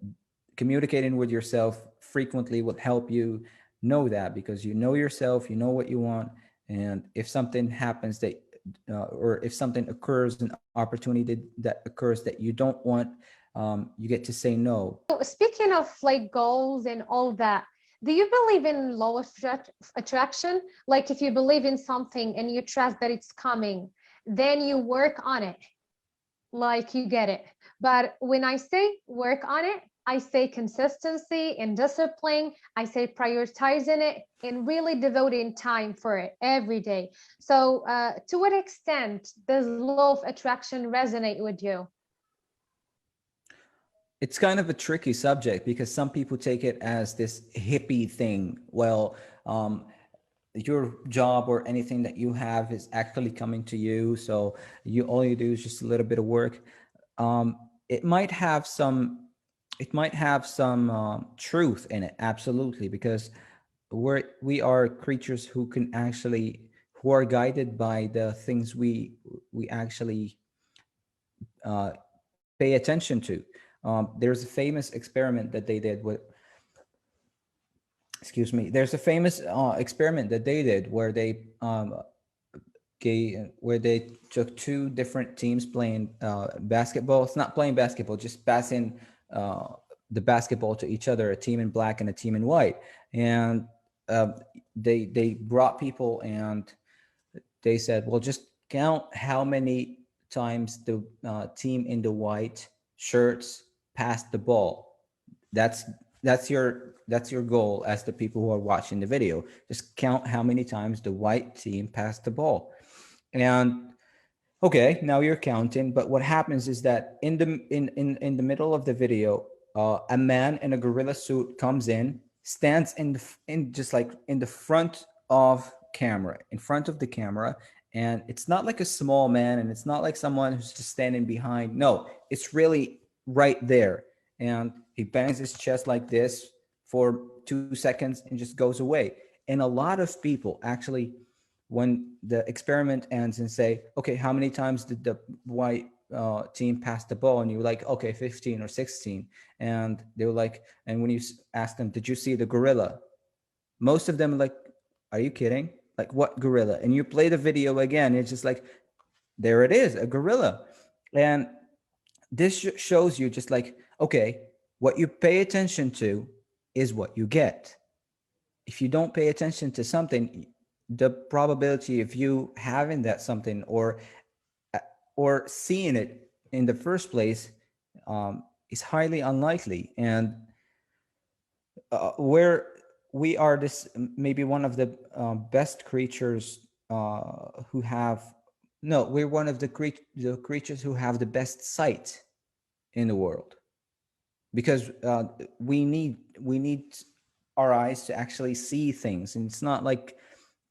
communicating with yourself frequently will help you know that, because you know yourself, you know what you want. And if something happens that or if something occurs, an opportunity that occurs that you don't want, you get to say no.
So speaking of like goals and all that, do you believe in law of attraction? Like if you believe in something and you trust that it's coming, then you work on it, like you get it. But when I say work on it, I say consistency and discipline. I say prioritizing it and really devoting time for it every day. So to what extent does law of attraction resonate with you?
It's kind of a tricky subject because some people take it as this hippie thing. Well, your job or anything that you have is actually coming to you, so all you do is just a little bit of work. um, it might have some truth in it, absolutely, because we are creatures who can actually, who are guided by the things we actually uh, pay attention to. There's a famous experiment that they did with, excuse me, there's a famous experiment that they did where they took two different teams playing basketball. It's not playing basketball, just passing uh, the basketball to each other, a team in black and a team in white. And uh, they brought people and they said, well, just count how many times the team in the white shirts passed the ball. That's that's your goal as the people who are watching the video. Just count how many times the white team passed the ball. And okay, now you're counting, but what happens is that in the middle of the video, a man in a gorilla suit comes in, stands in just like in the front of camera, in front of the camera, and it's not like a small man, and it's not like someone who's just standing behind. No, it's really right there, and he bangs his chest like this for 2 seconds and just goes away. And a lot of people actually, when the experiment ends and say, okay, how many times did the white team pass the ball? And you're like, okay, 15 or 16. And they were like, and when you ask them, did you see the gorilla? Most of them are like, are you kidding? Like, what gorilla? And you play the video again, it's just like, there it is, a gorilla. And this shows you just like, okay, what you pay attention to is what you get. If you don't pay attention to something, the probability of you having that something or seeing it in the first place is highly unlikely. And where we are this maybe one of the best creatures who have no we're one of the creatures who have the best sight in the world, because we need our eyes to actually see things. And it's not like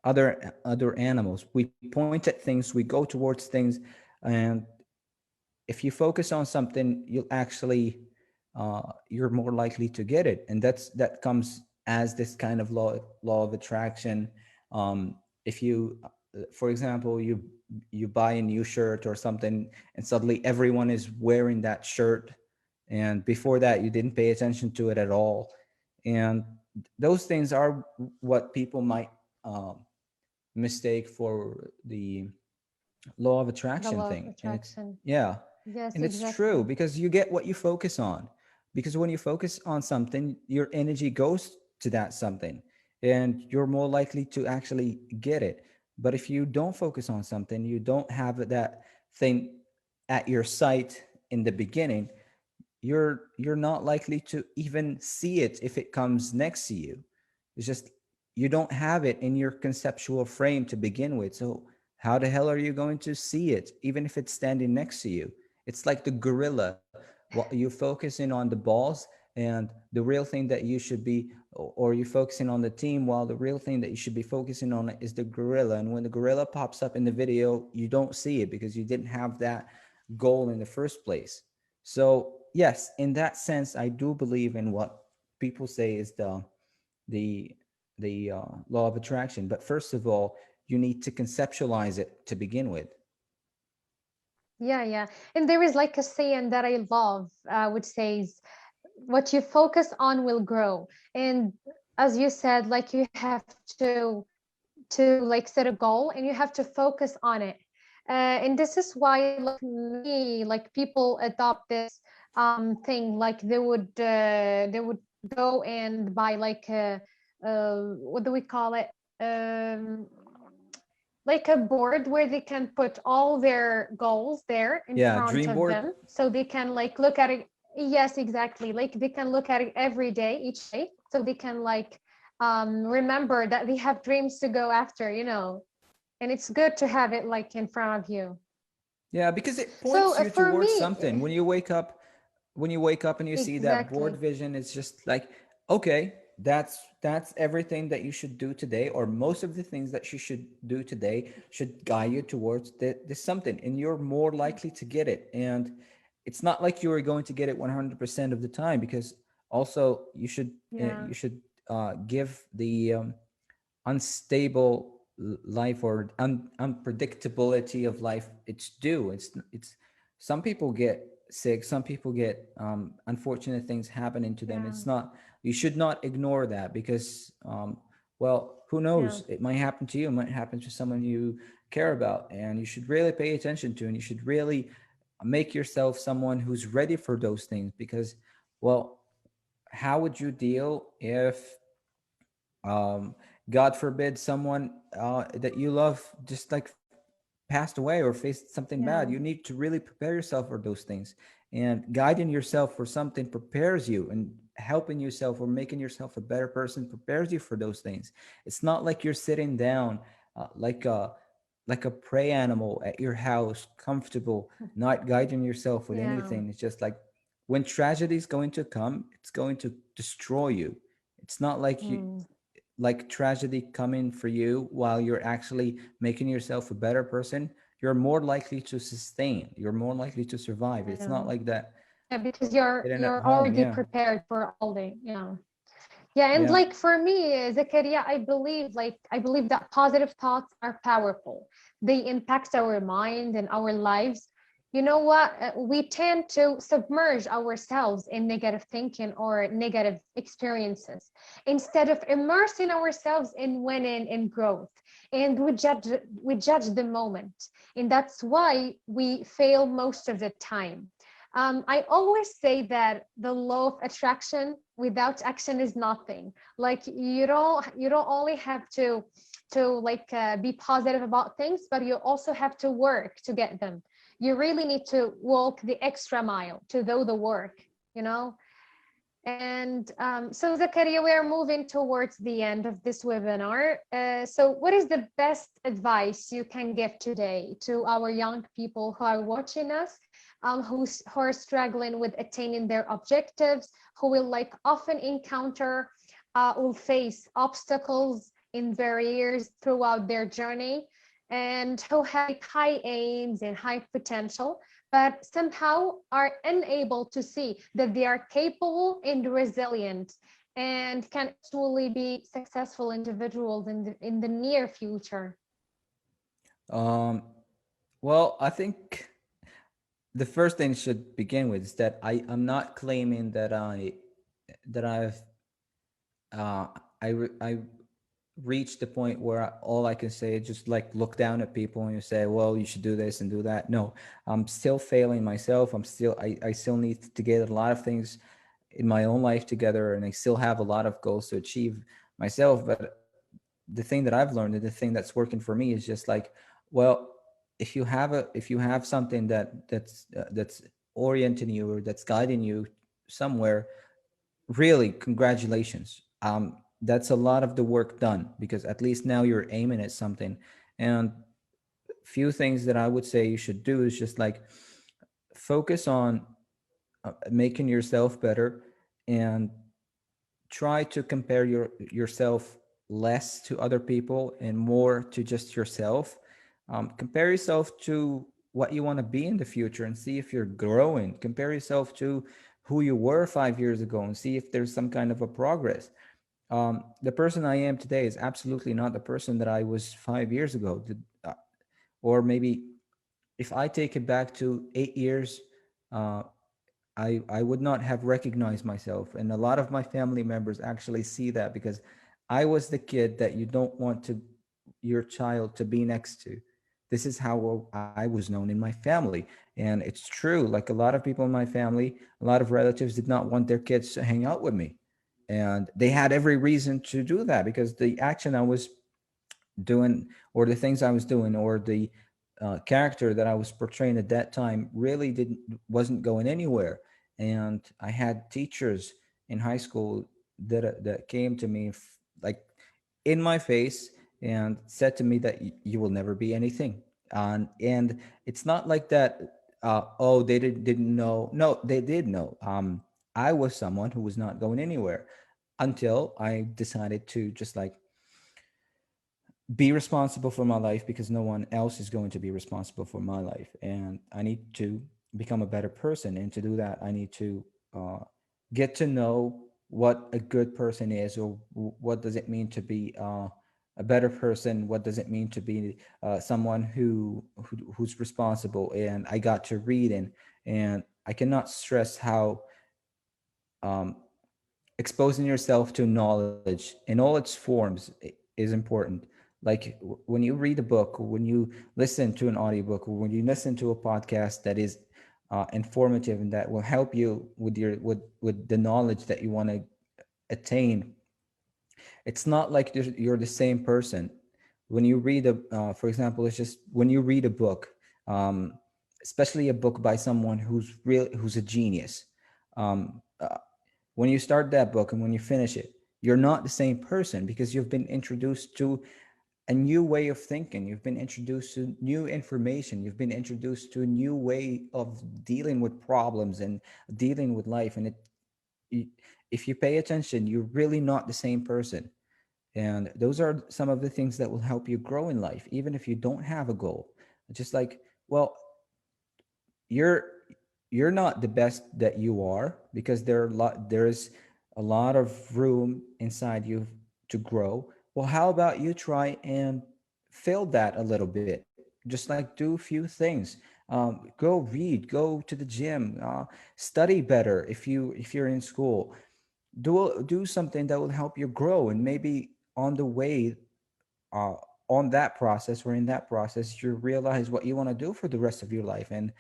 other animals. We point at things, we go towards things, and if you focus on something, you'll actually you're more likely to get it. And that comes as this kind of law of attraction. If you for example, you buy a new shirt or something, and suddenly everyone is wearing that shirt, and before that you didn't pay attention to it at all. And those things are what people might mistake for the law of
The
attraction
law of
thing. And it's,
attraction.
yeah,
Yes,
and it's true
exactly.
because you get what you focus on. Because when you focus on something, your energy goes to that something, and you're more likely to actually get it. But if you don't focus on something, you don't have that thing at your sight in the beginning, you're not likely to even see it if it comes next to you. It's just you don't have it in your conceptual frame to begin with. So how the hell are you going to see it even if it's standing next to you? It's like the gorilla. What you focusing on the balls, and the real thing that you should be, or you're focusing on the team, while the real thing that you should be focusing on is the gorilla. And when the gorilla pops up in the video, you don't see it because you didn't have that goal in the first place. So yes, in that sense, I do believe in what people say is the law of attraction. But first of all, you need to conceptualize it to begin with.
Yeah, yeah. And there is like a saying that I love, which says, what you focus on will grow. And as you said, like you have to like set a goal and you have to focus on it. And this is why like me, like people adopt this thing, like they would go and buy like a what do we call it, um like a board where they can put all their goals there in
Yeah,
front
dream
of
board.
them so they can like look at it. Yes, exactly, like they can look at it every day, each day, so they can like remember that they have dreams to go after, and it's good to have it like in front of you.
Yeah, because it
So
points you
for
towards
me,
something. When you wake up and you see that board
exactly.
vision, it's just like, okay, that's everything that you should do today, or most of the things that you should do today should guide you towards this something, and you're more likely to get it. And it's not like you are going to get it 100% of the time, because also
Yeah,
you should give the unstable life, or unpredictability of life its due. It's some people get sick, some people get unfortunate things happening to them.
yeah,
It's not, you should not ignore that, because well, who
yeah,
knows, it might happen to you, it might happen to someone you care about. And you should really pay attention to, and you should really make yourself someone who's ready for those things. Because, well, how would you deal if um, God forbid someone that you love just like passed away or faced something bad? You
yeah,
need to really prepare yourself for those things. And guiding yourself for something prepares you, and helping yourself or making yourself a better person prepares you for those things. It's not like you're sitting down like a prey animal at your house, comfortable, not guiding yourself with
yeah,
anything. It's just like, when tragedy is going to come, it's going to destroy you. It's not like you,
mm,
like tragedy coming for you while you're actually making yourself a better person. You're more likely to sustain, you're more likely to survive. It's
yeah.
not like that.
Yeah, because
Sitting at
you're
home.
already
Yeah.
prepared for all the, yeah, and
Yeah.
like for me, Zakaria, I believe that positive thoughts are powerful. They impact our mind and our lives. You know what? We tend to submerge ourselves in negative thinking or negative experiences instead of immersing ourselves in winning and growth. And we judge the moment, and that's why we fail most of the time. I always say that the law of attraction without action is nothing. Like you don't only have to be positive about things, but you also have to work to get them. You really need to walk the extra mile to do the work, you know. And so, Zakaria, we are moving towards the end of this webinar. So, what is the best advice you can give today to our young people who are watching us, who are struggling with attaining their objectives, who will like often encounter, will face obstacles in barriers throughout their journey, and who have like, high aims and high potential, but somehow are unable to see that they are capable and resilient and can actually be successful individuals in the near future.
Um, well, I think the first thing should begin with is that I'm not claiming that that I've uh, I reached the point where all I can say is just like look down at people and you say, well, you should do this and do that. No, I'm still failing myself. I still need to get a lot of things in my own life together, and I still have a lot of goals to achieve myself. But the thing that I've learned and the thing that's working for me is just like, well, if you have something that's orienting you or that's guiding you somewhere, really congratulations. That's a lot of the work done, because at least now you're aiming at something. And few things that I would say you should do is just like focus on making yourself better, and try to compare yourself less to other people and more to just yourself. Compare yourself to what you want to be in the future and see if you're growing. Compare yourself to who you were 5 years ago and see if there's some kind of a progress. The person I am today is absolutely not the person that I was 5 years ago. Or maybe if I take it back to 8 years, uh, I would not have recognized myself. And a lot of my family members actually see that, because I was the kid that you don't want to your child to be next to. This is how I was known in my family. And it's true. Like a lot of people in my family, a lot of relatives did not want their kids to hang out with me. And they had every reason to do that, because the action I was doing, or the things I was doing, or the character that I was portraying at that time really wasn't going anywhere. And I had teachers in high school that came to me like in my face and said to me that you will never be anything. And it's not like that. Oh, they didn't know. No, they did know. I was someone who was not going anywhere until I decided to just like be responsible for my life, because no one else is going to be responsible for my life, and I need to become a better person. And to do that, I need to uh, get to know what a good person is, or what does it mean to be a better person, what does it mean to be someone who's responsible. And I got to read, and I cannot stress how um, exposing yourself to knowledge in all its forms is important. Like when you read a book, or when you listen to an audiobook, or when you listen to a podcast that is informative and that will help you with with the knowledge that you want to attain. It's not like you're the same person when you read for example, it's just when you read a book, um, especially a book by someone who's a genius. um, uh, when you start that book and when you finish it, you're not the same person, because you've been introduced to a new way of thinking. You've been introduced to new information. You've been introduced to a new way of dealing with problems and dealing with life. And if you pay attention, you're really not the same person. And those are some of the things that will help you grow in life, even if you don't have a goal. Just like, well, you're you're not the best that you are, because there's a lot of room inside you to grow. Well, how about you try and fill that a little bit? Just like do a few things. Go read, go to the gym, study better. If you're in school, do something that will help you grow, and maybe on the way, uh, on that process or in that process, you realize what you want to do for the rest of your life. And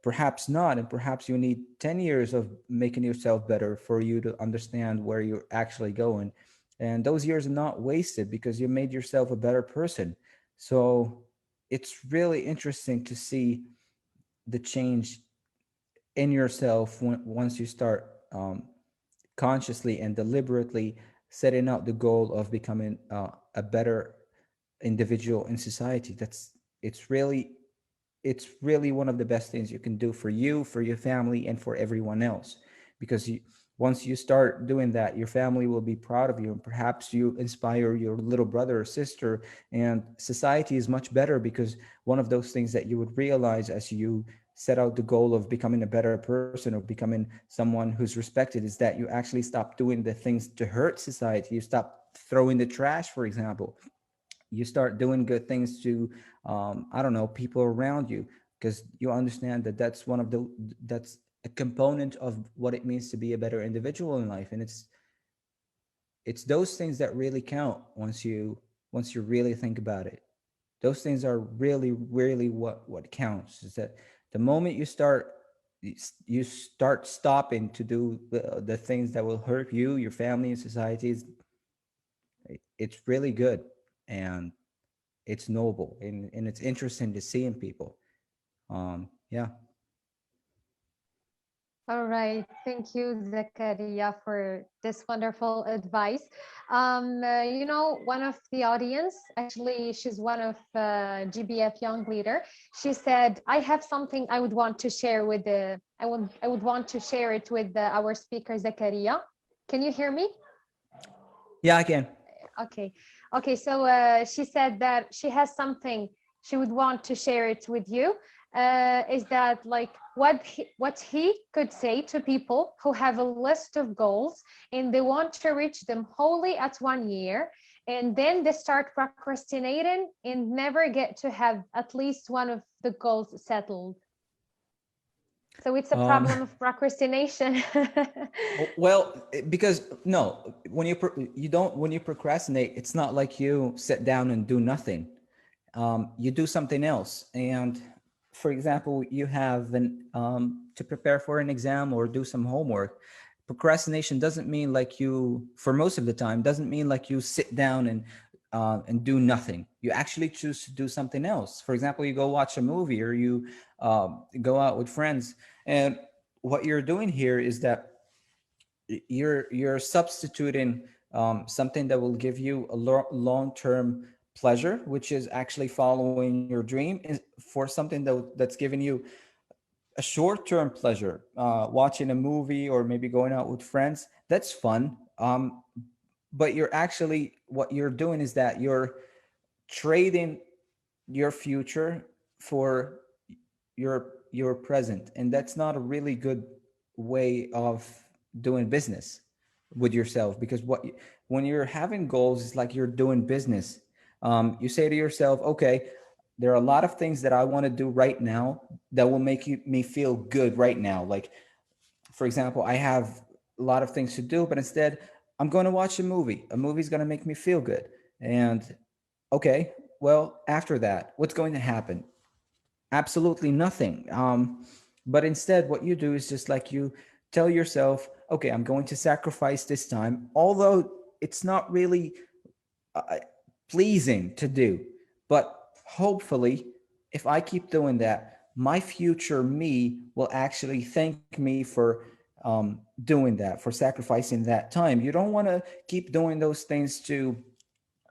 perhaps not, and perhaps you need 10 years of making yourself better for you to understand where you're actually going. And those years are not wasted because you made yourself a better person. So it's really interesting to see the change in yourself once you start, consciously and deliberately setting out the goal of becoming, a better individual in society. It's really it's really one of the best things you can do for you, for your family, and for everyone else. Because once you start doing that, your family will be proud of you, and perhaps you inspire your little brother or sister, and society is much better, because one of those things that you would realize as you set out the goal of becoming a better person or becoming someone who's respected is that you actually stop doing the things to hurt society. You stop throwing the trash, for example. You start doing good things to, I don't know, people around you, because you understand that that's a component of what it means to be a better individual in life. And it's those things that really count once you really think about it. Those things are really, really what counts. Is that the moment you start stopping to do the things that will hurt you, your family, and society, it's really good. And it's noble, and it's interesting to see in people. Yeah.
All right. Thank you, Zakaria, for this wonderful advice. One of the audience, actually, she's one of GBF Young Leader. She said, "I have something I would want to share with I would want to share it with our speaker, Zakaria." Can you hear me?
Yeah, I can.
Okay. Okay. So she said that she has something she would want to share it with you. Is that like what he could say to people who have a list of goals and they want to reach them wholly at 1 year, and then they start procrastinating and never get to have at least one of the goals settled. So it's a
um
problem of procrastination.
well, because no, you don't, when you procrastinate, it's not like you sit down and do nothing. You do something else. And for example, you have to prepare for an exam or do some homework. Procrastination doesn't mean, like, you, for most of the time, doesn't mean like you sit down and do nothing. You actually choose to do something else. For example, you go watch a movie, or you go out with friends. And what you're doing here is that you're substituting something that will give you a long-term pleasure, which is actually following your dream, is for something that's giving you a short-term pleasure, watching a movie or maybe going out with friends. That's fun. But what you're doing is that you're trading your future for your present, and that's not a really good way of doing business with yourself. Because when you're having goals, it's like you're doing business. You say to yourself, okay, there are a lot of things that I want to do right now that will make me feel good right now. Like, for example, I have a lot of things to do, but instead I'm going to watch a movie. A movie's going to make me feel good. And okay, well, after that, what's going to happen? Absolutely nothing. But instead, what you do is just like you tell yourself, okay, I'm going to sacrifice this time, although it's not really uh, pleasing to do. But hopefully, if I keep doing that, my future me will actually thank me for doing that, for sacrificing that time. You don't want to keep doing those things to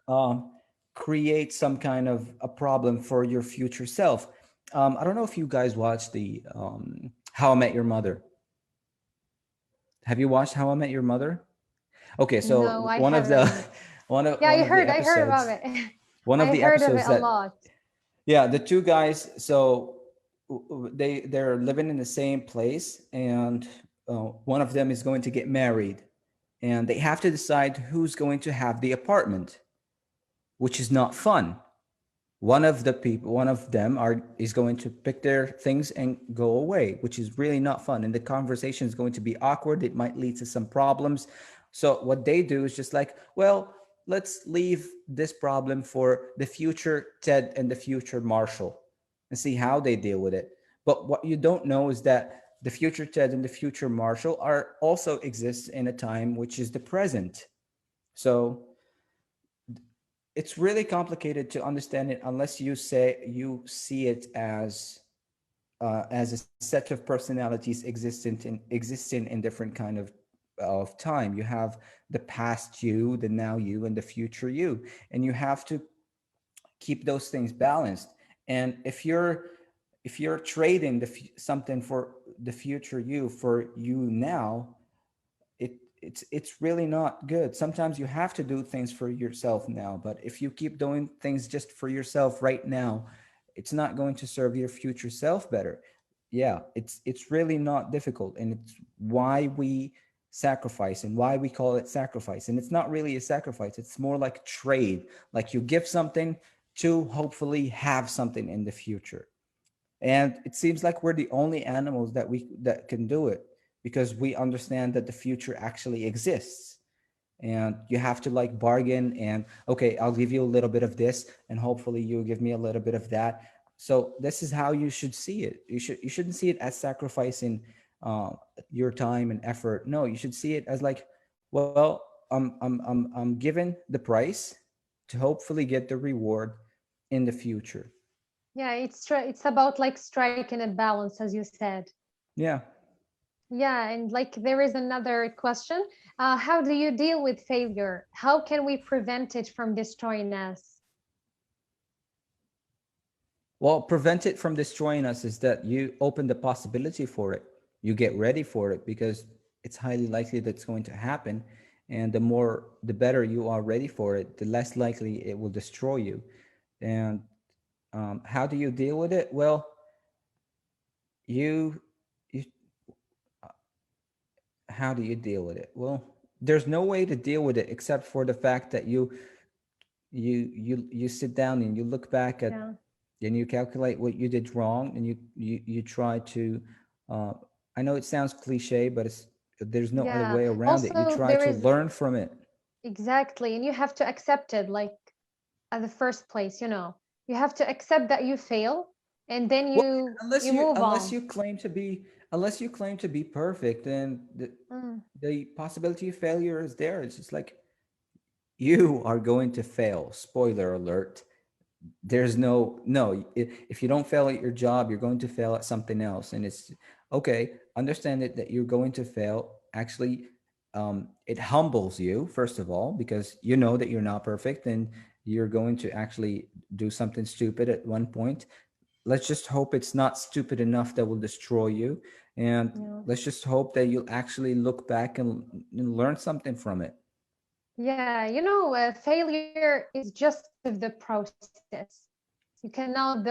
um, create some kind of a problem for your future self. I don't know if you guys watched the How I Met Your Mother. Have you watched How I Met Your Mother? Okay,
No,
so
I
one of the
haven't.
one of
Yeah,
one
I
of the
heard. I heard about
episodes,
it.
one of
I
the
heard of it
episodes
a
that,
lot.
yeah, the two guys. So they're living in the same place, and one of them is going to get married, and they have to decide who's going to have the apartment, which is not fun. One of them is going to pick their things and go away, which is really not fun, and the conversation is going to be awkward. It might lead to some problems. So what they do is just like, well, let's leave this problem for the future Ted and the future Marshall and see how they deal with it. But what you don't know is that the future Ted and the future Marshall are also exists in a time which is the present. So it's really complicated to understand it unless you see it as a set of personalities existing in different kind of time. You have the past you, the now you, and the future you, and you have to keep those things balanced. And if you're trading something for the future you for you now, it's really not good. Sometimes you have to do things for yourself now, but if you keep doing things just for yourself right now, it's not going to serve your future self better. Yeah, it's really not difficult, and it's why we sacrifice and why we call it sacrifice. And it's not really a sacrifice, it's more like trade. Like you give something to hopefully have something in the future. And it seems like we're the only animals that can do it, because we understand that the future actually exists, and you have to like bargain and, okay, I'll give you a little bit of this and hopefully you'll give me a little bit of that. So this is how you should see it. You shouldn't see it as sacrificing uh, your time and effort. No, you should see it as like, well, I'm given the price to hopefully get the reward in the future.
Yeah, it's about like striking a balance, as you said.
Yeah.
Yeah, and like there is another question. How do you deal with failure? How can we prevent it from destroying us?
Well, prevent it from destroying us is that you open the possibility for it. You get ready for it, because it's highly likely that's going to happen. And the better you are ready for it, the less likely it will destroy you. And how do you deal with it? Well, you, you, how do you deal with it? Well, there's no way to deal with it except for the fact that you sit down and you look back at,
Yeah.
and you calculate what you did wrong, and you try to uh, I know it sounds cliche, but there's no other
Yeah.
way around it. You
Also,
try
there
to
is
learn from it.
exactly, and you have to accept it like at the first place, you know. You have to accept that you fail and then
Well,
you move
unless
on.
you claim to be perfect, then
Mm,
the possibility of failure is there. It's just like, you are going to fail. Spoiler alert. There's no, if you don't fail at your job, you're going to fail at something else. And it's okay, understand it, that you're going to fail. Actually, it humbles you, first of all, because you know that you're not perfect, and you're going to actually do something stupid at one point. Let's just hope it's not stupid enough that will destroy you, and
yeah.
let's just hope that you'll actually look back and learn something from it.
Yeah, you know, failure is just part of the process. You cannot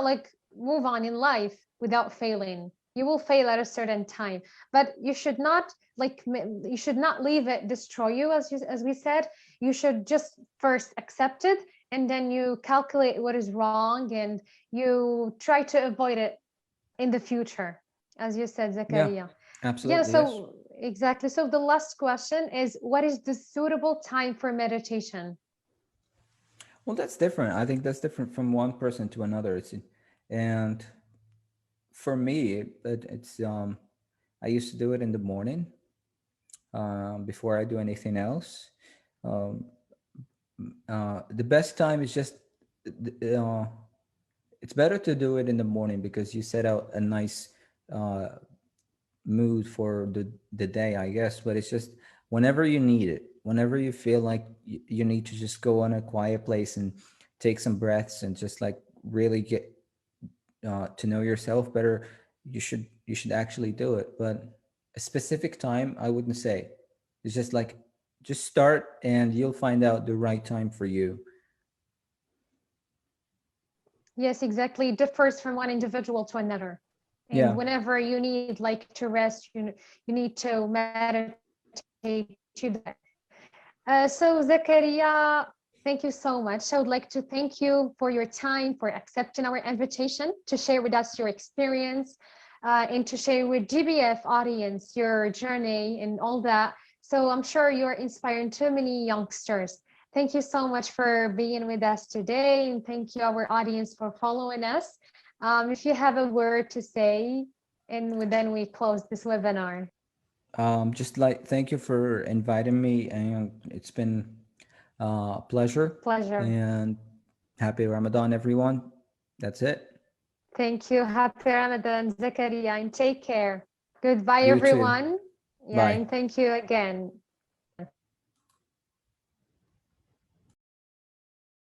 like move on in life without failing. You will fail at a certain time, but you should not you should not leave it destroy you, as we said. You should just first accept it, and then you calculate what is wrong, and you try to avoid it in the future, as you said,
Yeah,
Zakaria. Yeah,
absolutely, yes.
so exactly. So the last question is, what is the suitable time for meditation?
Well, that's different. I think that's different from one person to another. And for me, it's I used to do it in the morning, before I do anything else. Um, the best time is just, uh, it's better to do it in the morning, because you set out a nice uh, mood for the day, I guess. But it's just whenever you need it, whenever you feel like you need to just go on a quiet place and take some breaths and just like really get to know yourself better, you should actually do it. But a specific time, I wouldn't say. It's just like, just start and you'll find out the right time for you.
Yes, exactly. It differs from one individual to another. And
Yeah.
whenever you need like to rest, you need to meditate, do that. So Zakaria, thank you so much. I would like to thank you for your time, for accepting our invitation to share with us your experience, and to share with GBF audience your journey and all that. So I'm sure you're inspiring too many youngsters. Thank you so much for being with us today, and thank you our audience for following us. If you have a word to say, and then we close this webinar.
Just like thank you for inviting me, and it's been a pleasure.
Pleasure.
And happy Ramadan, everyone. That's it.
Thank you. Happy Ramadan, Zakaria, and take care. Goodbye,
You too.
everyone. Yeah,
Bye.
and thank you again.